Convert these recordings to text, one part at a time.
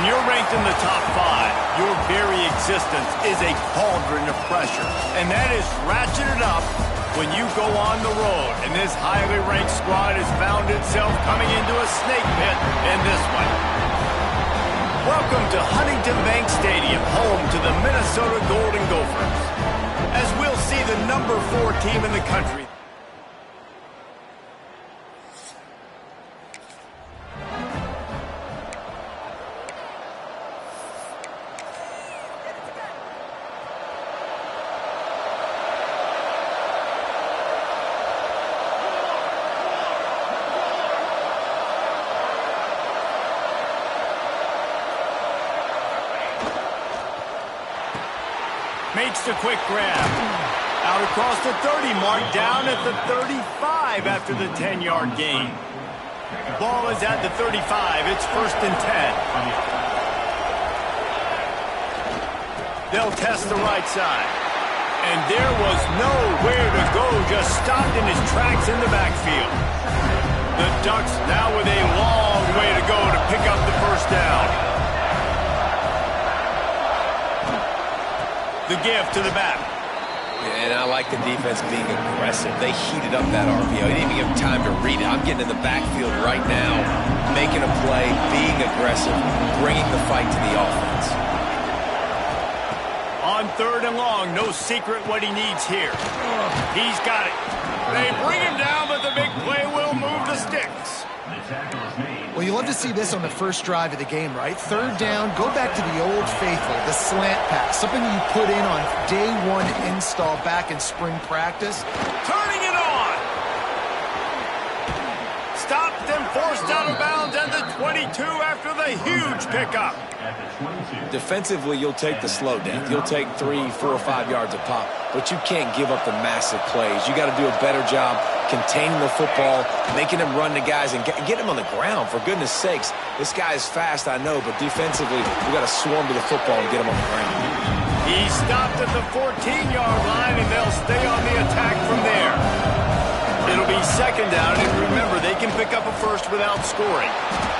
you're ranked in the top 5, your very existence is a cauldron of pressure. And that is ratcheted up when you go on the road. And this highly ranked squad has found itself coming into a snake pit in this one. Welcome to Huntington Bank Stadium, home to the Minnesota Golden Gophers. As we'll see the number 4 team in the country. Makes the quick grab. Out across the 30 mark, down at the 35 after the 10-yard gain. Ball is at the 35. It's 1st and 10. They'll test the right side. And there was nowhere to go, just stopped in his tracks in the backfield. The Ducks now with a long way to go to pick up the first down. The give to the back. And I like the defense being aggressive. They heated up that RPO. He didn't even give him time to read it. I'm getting in the backfield right now, making a play, being aggressive, bringing the fight to the offense. On 3rd and long, no secret what he needs here. He's got it. They bring him down, but the big play will move the sticks. Well, you love to see this on the first drive of the game, right? 3rd down, go back to the old faithful, the slant pass, something you put in on day 1 install back in spring practice. Turning it on. Stopped and forced out of bounds at the 22 after the huge pickup. Defensively, you'll take the slow down. You'll take 3, 4, 5 yards a pop, but you can't give up the massive plays. You got to do a better job containing the football, making him run the guys, and get him on the ground. For goodness sakes, this guy is fast, I know, but defensively, we got to swarm to the football and get him on the ground. He stopped at the 14-yard line, and they'll stay on the attack from there. It'll be 2nd down, and remember, they can pick up a first without scoring.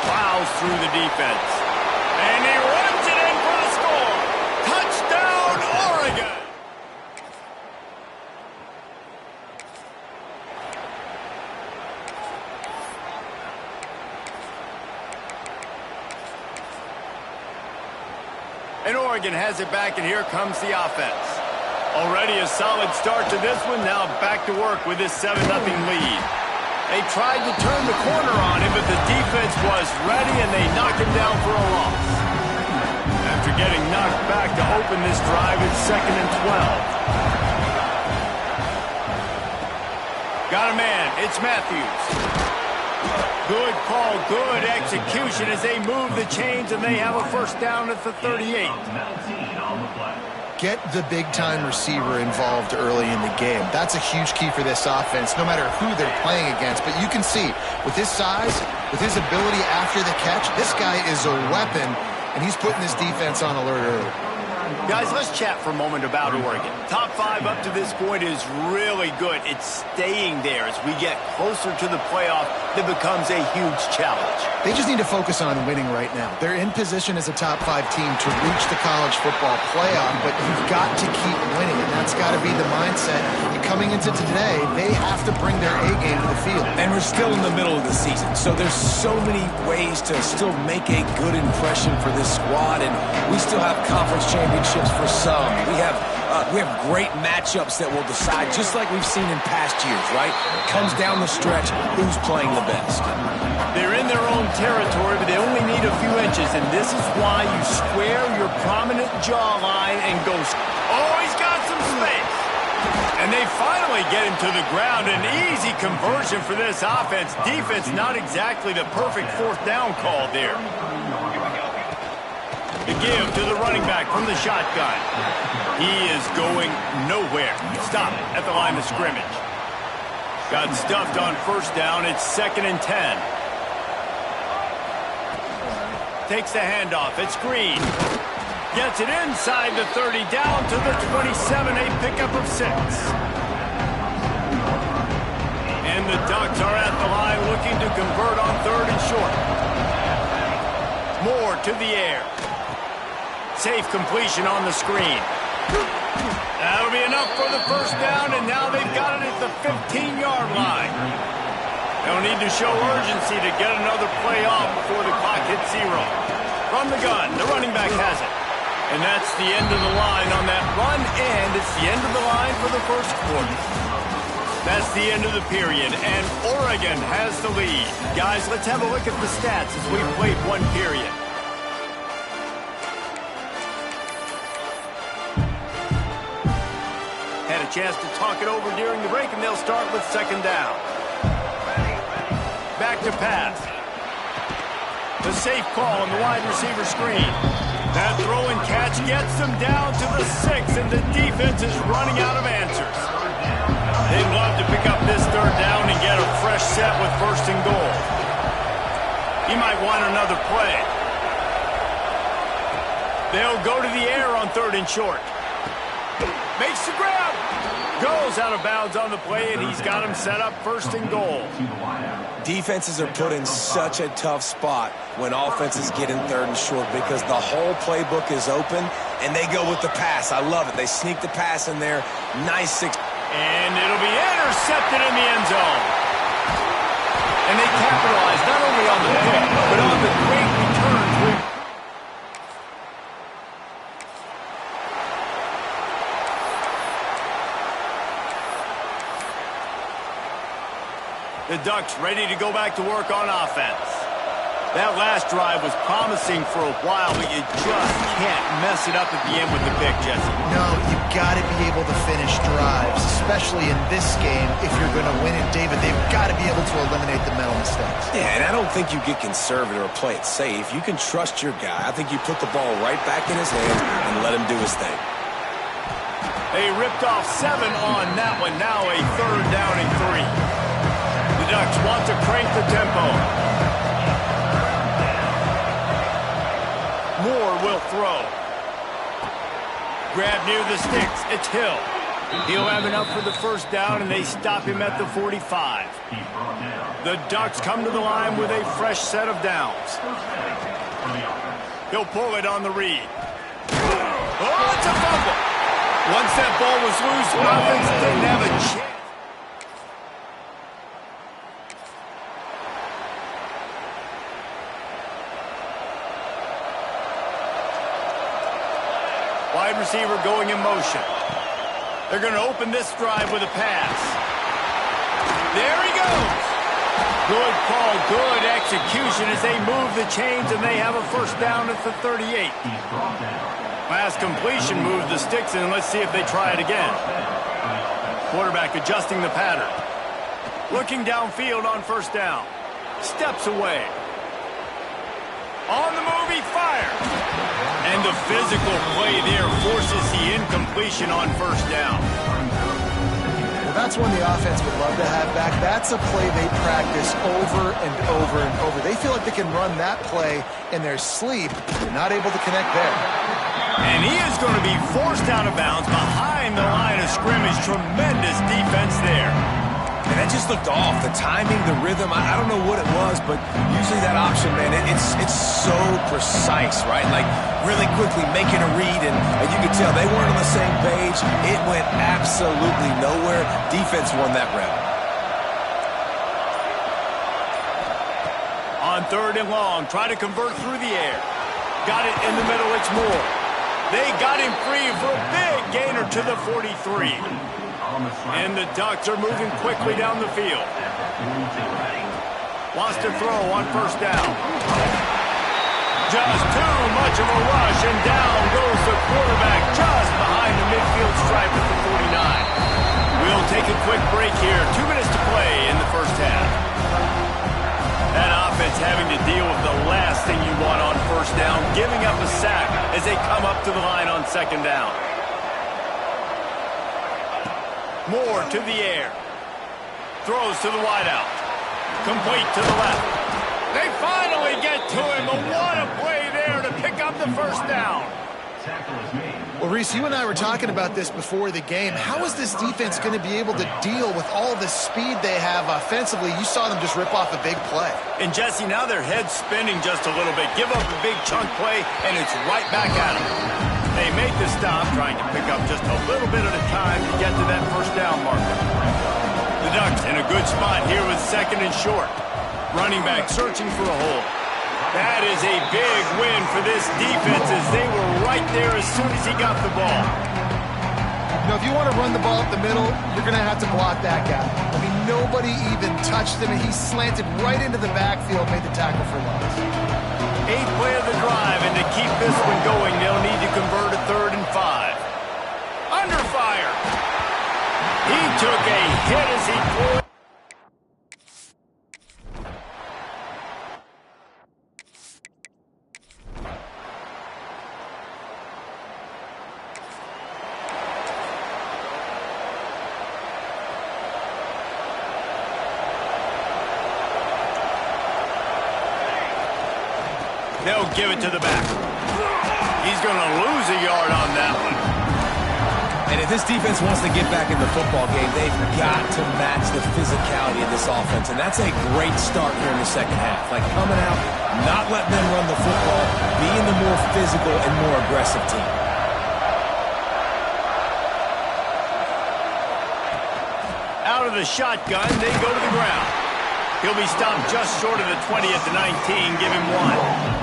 Plows through the defense. And he runs it in for the score. Touchdown, Oregon! And Oregon has it back, and here comes the offense. Already a solid start to this one. Now back to work with this 7-0 lead. They tried to turn the corner on him, but the defense was ready, and they knock him down for a loss. After getting knocked back to open this drive, it's 2nd and 12. Got a man. It's Matthews. Good call, good execution as they move the chains, and they have a first down at the 38. Get the big-time receiver involved early in the game. That's a huge key for this offense, no matter who they're playing against. But you can see, with his size, with his ability after the catch, this guy is a weapon, and he's putting this defense on alert early. Guys, let's chat for a moment about Oregon. Top 5 up to this point is really good. It's staying there. As we get closer to the playoff, it becomes a huge challenge. They just need to focus on winning right now. They're in position as a top 5 team to reach the college football playoff, but you've got to keep winning, and that's got to be the mindset. And coming into today, they have to bring their A game to the field. And we're still in the middle of the season, so there's so many ways to still make a good impression for this squad, and we still have conference championships for some. We have great matchups that will decide, just like we've seen in past years, right? It comes down the stretch, who's playing the best. They're in their own territory, but they only need a few inches, and this is why you square your prominent jawline and go, oh, he's got some space. And they finally get him to the ground. An easy conversion for this offense. Defense, not exactly the perfect 4th down call there. The give to the running back from the shotgun. He is going nowhere. Stop at the line of scrimmage. Got stuffed on 1st down. It's 2nd and 10. Takes the handoff. It's Green. Gets it inside the 30, down to the 27, a pickup of 6. And the Ducks are at the line looking to convert on 3rd and short. Moore to the air. Safe completion on the screen. That'll be enough for the first down, and now they've got it at the 15-yard line. They'll need to show urgency to get another play off before the clock hits 0. From the gun, the running back has it. And that's the end of the line on that run, and it's the end of the line for the first quarter. That's the end of the period, and Oregon has the lead. Guys, let's have a look at the stats as we've played one period. Had a chance to talk it over during the break, and they'll start with second down. Back to pass. The safe call on the wide receiver screen. That throw and catch gets them down to the 6, and the defense is running out of answers. They'd love to pick up this third down and get a fresh set with first and goal. He might want another play. They'll go to the air on third and short. Makes the grab. Goes out of bounds on the play, and he's got him set up first and goal. Defenses are put in such a tough spot when offenses get in third and short because the whole playbook is open, and they go with the pass. I love it. They sneak the pass in there. Nice six. And it'll be intercepted in the end zone. And they capitalize not only on the pick, but on the great returns. The Ducks ready to go back to work on offense. That last drive was promising for a while, but you just can't mess it up at the end with the pick, Jesse. No, you've got to be able to finish drives, especially in this game. If you're going to win it, David, they've got to be able to eliminate the mental mistakes. Yeah, and I don't think you get conservative or play it safe. You can trust your guy. I think you put the ball right back in his hands and let him do his thing. They ripped off 7 on that one. Now a third down and 3. The Ducks want to crank the tempo. Moore will throw. Grab near the sticks. It's Hill. He'll have enough for the first down, and they stop him at the 45. The Ducks come to the line with a fresh set of downs. He'll pull it on the read. Oh, it's a fumble. Once that ball was loose, offense didn't have a chance. Wide receiver going in motion. They're going to open this drive with a pass. There he goes. Good call, good execution as they move the chains, and they have a first down at the 38. Pass completion moved the sticks, and let's see if they try it again. Quarterback adjusting the pattern. Looking downfield on first down. Steps away. On the move, he fires. And the physical play there forces the incompletion on first down. Well, that's one the offense would love to have back. That's a play they practice over and over and over. They feel like they can run that play in their sleep. They're not able to connect there. And he is going to be forced out of bounds behind the line of scrimmage. Tremendous defense there. And that just looked off. The timing, the rhythm, I don't know what it was, but usually that option, man, it's so precise, right? Like really quickly making a read, and you could tell they weren't on the same page. It went absolutely nowhere. Defense won that round. On third and long, try to convert through the air. Got it in the middle, it's Moore. They got him free for a big gainer to the 43. And the Ducks are moving quickly down the field. Wants to throw on first down. Just too much of a rush, and down goes the quarterback just behind the midfield stripe at the 49. We'll take a quick break here. 2 minutes to play in the first half. That offense having to deal with the last thing you want on first down, giving up a sack as they come up to the line on second down. Moore to the air. Throws to the wideout. Complete to the left. They finally get to him, but what a play there to pick up the first down. Tackle is made. Well, Reese, you and I were talking about this before the game. How is this defense going to be able to deal with all the speed they have offensively? You saw them just rip off a big play. And, Jesse, now their head's spinning just a little bit. Give up a big chunk play, and it's right back at them. They make the stop, trying to pick up just a little bit at a time to get to that first down marker. The Ducks in a good spot here with 2nd and short. Running back searching for a hole. That is a big win for this defense as they were right there as soon as he got the ball. You know, if you want to run the ball up the middle, you're going to have to block that guy. I mean, nobody even touched him, and he slanted right into the backfield, made the tackle for loss. 8th play of the drive, and to keep this one going, they'll need to convert a 3rd and 5. Under fire. He took a hit as he threw it. They'll give it to the back. He's going to lose a yard on that one. And if this defense wants to get back in the football game, they've got to match the physicality of this offense. And that's a great start here in the second half. Like coming out, not letting them run the football, being the more physical and more aggressive team. Out of the shotgun, they go to the ground. He'll be stopped just short of the 20 at the 19. Give him 1.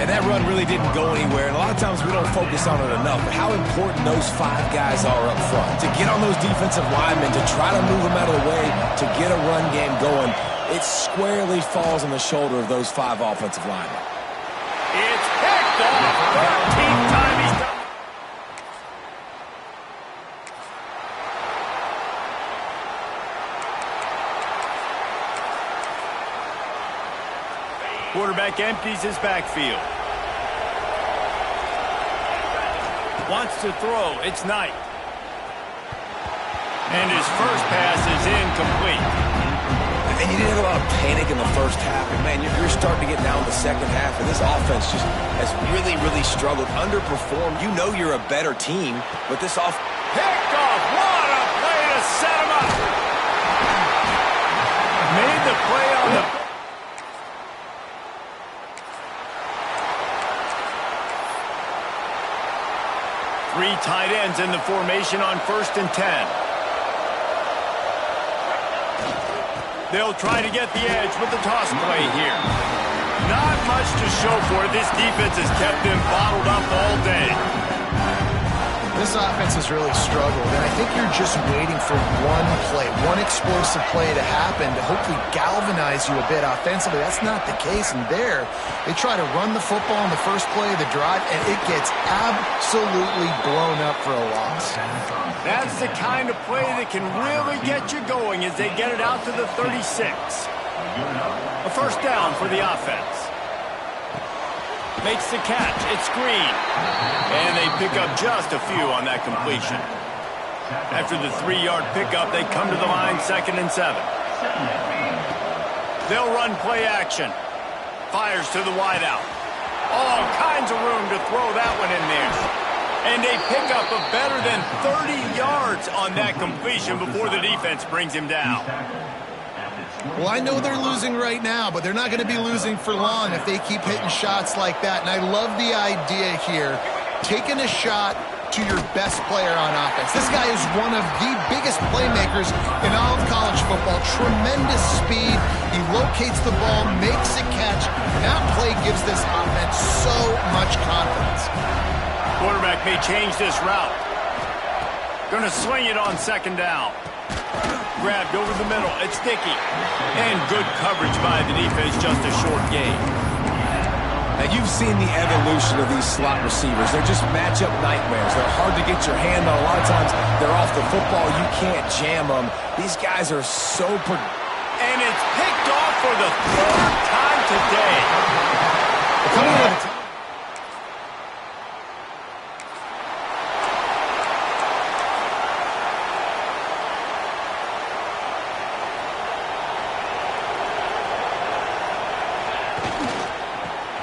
And that run really didn't go anywhere. And a lot of times we don't focus on it enough, but how important those 5 guys are up front. To get on those defensive linemen, to try to move them out of the way, to get a run game going, it squarely falls on the shoulder of those 5 offensive linemen. It's picked off. 13th time he's done. Quarterback empties his backfield. Wants to throw. It's Knight. And his first pass is incomplete. And you didn't have a lot of panic in the first half. And, man, you're starting to get down to the second half. And this offense just has really, really struggled, underperformed. You know you're a better team, but this offense... Picked off. What a play to set him up. Made the play on the... 3 tight ends in the formation on 1st and 10. They'll try to get the edge with the toss play here. Not much to show for it. This defense has kept them bottled up all day. This offense has really struggled, and I think you're just waiting for one play, one explosive play to happen to hopefully galvanize you a bit offensively. That's not the case, and there, they try to run the football in the first play of the drive, and it gets absolutely blown up for a loss. That's the kind of play that can really get you going as they get it out to the 36. A first down for the offense. Makes the catch. It's Green. And they pick up just a few on that completion. After the 3-yard pickup, they come to the line 2nd and 7. They'll run play action. Fires to the wideout. All kinds of room to throw that one in there. And they pick up a better than 30 yards on that completion before the defense brings him down. Well, I know they're losing right now, but they're not going to be losing for long if they keep hitting shots like that. And I love the idea here, taking a shot to your best player on offense. This guy is one of the biggest playmakers in all of college football. Tremendous speed. He locates the ball, makes a catch. That play gives this offense so much confidence. Quarterback may change this route. Going to swing it on 2nd down. Grabbed over the middle. It's Dickey. And good coverage by the defense, just a short gain. Now, you've seen the evolution of these slot receivers. They're just matchup nightmares. They're hard to get your hand on. A lot of times, they're off the football. You can't jam them. These guys are so... And it's picked off for the 3rd time today. Coming with it.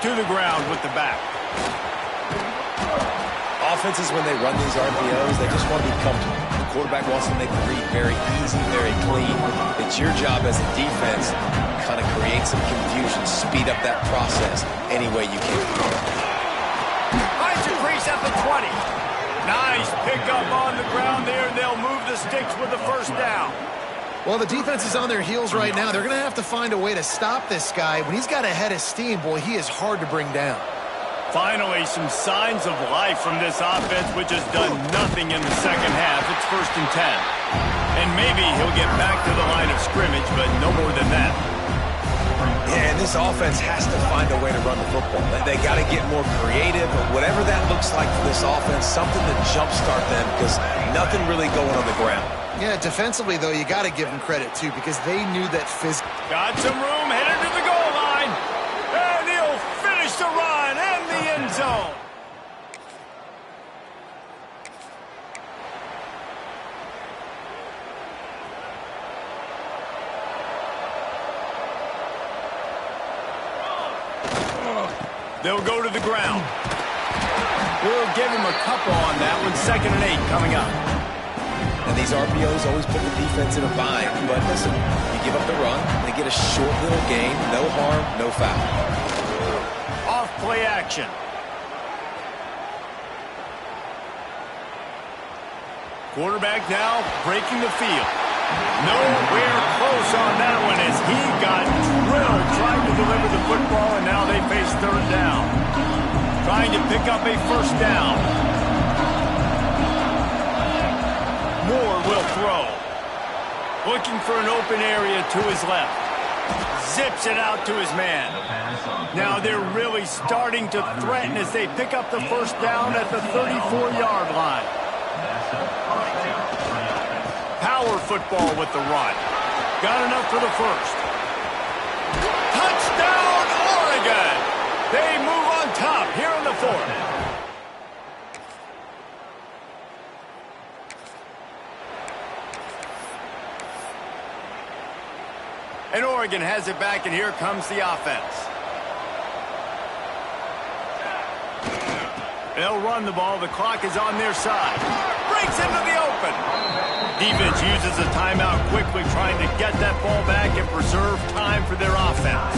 To the ground with the back. offenses, when they run these RPOs, they just want to be comfortable. The quarterback wants to make the read very easy, very clean. It's your job as a defense to kind of create some confusion, speed up that process any way you can. Finds a crease at the 20. Nice pickup on the ground there, and they'll move the sticks with the first down. Well, the defense is on their heels right now. They're going to have to find a way to stop this guy. When he's got a head of steam, boy, he is hard to bring down. Finally, some signs of life from this offense, which has done nothing in the second half. It's 1st and 10. And maybe he'll get back to the line of scrimmage, but no more than that. Yeah, and this offense has to find a way to run the football. They got to get more creative, whatever that looks like for this offense, something to jumpstart them, because nothing really going on the ground. Yeah, defensively, though, you got to give them credit, too, because they knew that Got some room, headed to the goal line. And he'll finish the run and the end zone. They'll go to the ground. We'll give him a couple on that one. 2nd and 8 coming up. And these RPOs always put the defense in a bind. But listen, you give up the run, they get a short little gain, no harm, no foul. Off play action. Quarterback now breaking the field. Nowhere close on that one as he got drilled trying to deliver the football, and now they face 3rd down. Trying to pick up a 1st down. Moore will throw. Looking for an open area to his left. Zips it out to his man. Now they're really starting to threaten as they pick up the 1st down at the 34-yard line. Power football with the run. Got enough for the 1st. Touchdown, Oregon! They move on top here in the 4th. And Oregon has it back, and here comes the offense. They'll run the ball. The clock is on their side. Breaks into the open. Defense uses a timeout quickly, trying to get that ball back and preserve time for their offense.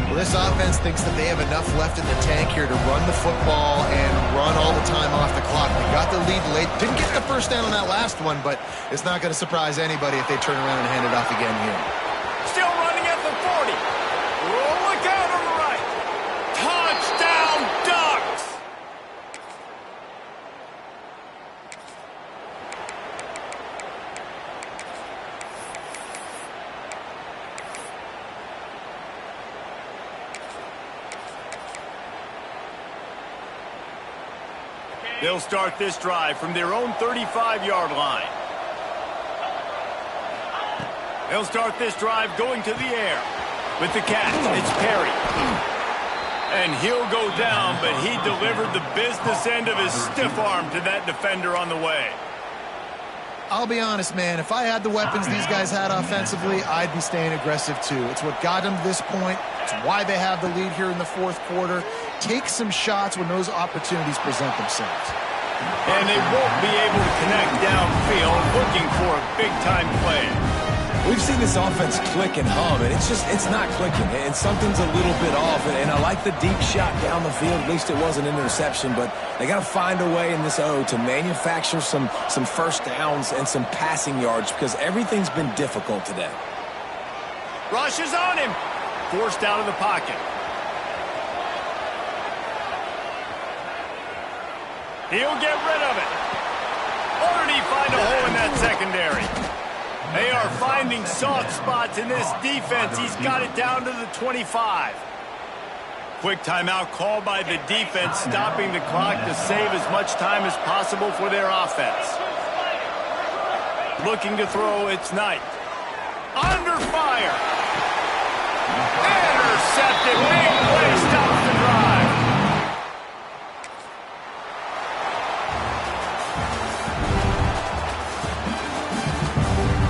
Well, this offense thinks that they have enough left in the tank here to run the football and run all the time off the clock. They got the lead late. Didn't get the 1st down on that last one, but it's not going to surprise anybody if they turn around and hand it off again here. Still running at the 40. Oh, look out on the right. Touchdown, Ducks! They'll start this drive from their own 35-yard line. They'll start this drive going to the air. With the catch, it's Perry. And he'll go down, but he delivered the business end of his stiff arm to that defender on the way. I'll be honest, man. If I had the weapons these guys had offensively, I'd be staying aggressive, too. It's what got them to this point. It's why they have the lead here in the 4th quarter. Take some shots when those opportunities present themselves. And they won't be able to connect downfield, looking for a big-time play. We've seen this offense click and hum, and it's not clicking, and something's a little bit off. And I like the deep shot down the field. At least it was an interception, but they got to find a way in this O to manufacture some 1st downs and some passing yards, because everything's been difficult today. Rush is on him. Forced out of the pocket. He'll get rid of it. Or did he find a hole in that secondary? They are finding soft spots in this defense. He's got it down to the 25. Quick timeout called by the defense, stopping the clock to save as much time as possible for their offense. Looking to throw, it's Knight. Under fire. Intercepted. Big play